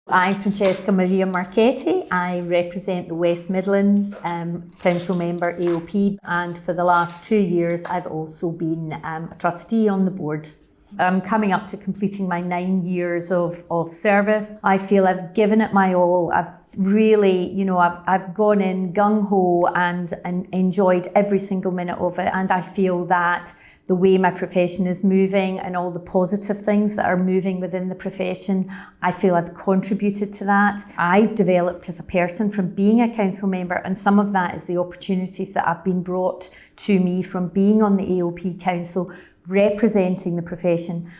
I'm Francesca Marchetti. I represent the West Midlands Council member AOP, and for the last 2 years I've also been a trustee on the board. I'm coming up to completing my 9 years of service. I feel I've given it my all. I've really, I've gone in gung-ho and enjoyed every single minute of it, and I feel that the way my profession is moving and all the positive things that are moving within the profession, I feel I've contributed to that. I've developed as a person from being a council member, and some of that is the opportunities that have been brought to me from being on the AOP Council, representing the profession,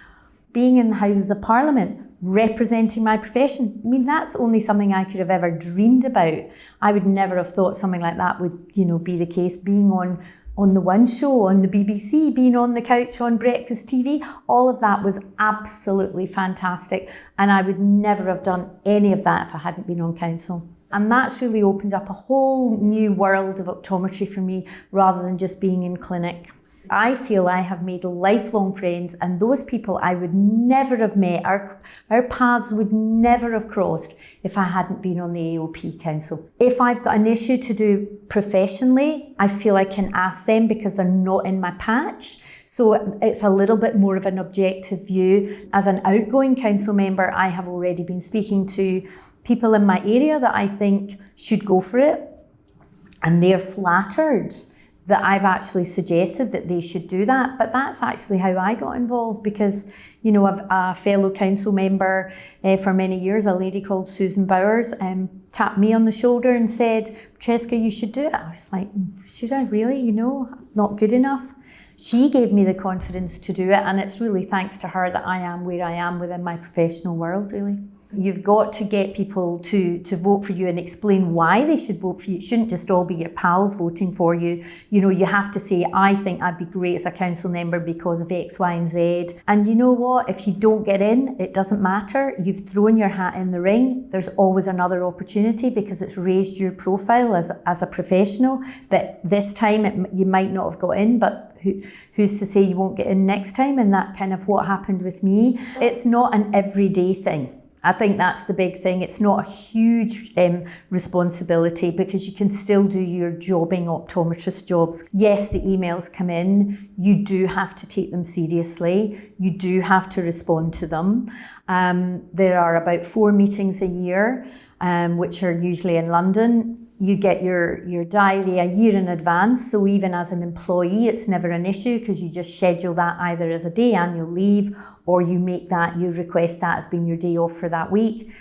being in the Houses of Parliament, representing my profession. I mean, that's only something I could have ever dreamed about. I would never have thought something like that would, be the case. Being on the One Show, on the BBC, being on the couch on Breakfast TV, all of that was absolutely fantastic. And I would never have done any of that if I hadn't been on council. And that's really opened up a whole new world of optometry for me, rather than just being in clinic. I feel I have made lifelong friends, and those people I would never have met, our paths would never have crossed if I hadn't been on the AOP Council. If I've got an issue to do professionally, I feel I can ask them because they're not in my patch. So it's a little bit more of an objective view. As an outgoing council member, I have already been speaking to people in my area that I think should go for it, and they're flattered that I've actually suggested that they should do that. But that's actually how I got involved, because, a fellow council member for many years, a lady called Susan Bowers, tapped me on the shoulder and said, "Francesca, you should do it." I was like, should I really? Not good enough. She gave me the confidence to do it, and it's really thanks to her that I am where I am within my professional world, really. You've got to get people to vote for you and explain why they should vote for you. It shouldn't just all be your pals voting for you. You have to say, I think I'd be great as a council member because of X, Y, and Z. And you know what? If you don't get in, it doesn't matter. You've thrown your hat in the ring. There's always another opportunity, because it's raised your profile as a professional. But this time you might not have got in, but who's to say you won't get in next time? And that kind of what happened with me. It's not an everyday thing. I think that's the big thing. It's not a huge responsibility, because you can still do your jobbing optometrist jobs. Yes, the emails come in. You do have to take them seriously. You do have to respond to them. There are about 4 meetings a year, which are usually in London. You get your diary a year in advance, so even as an employee it's never an issue, because you just schedule that either as a day annual leave, or you request that as being your day off for that week.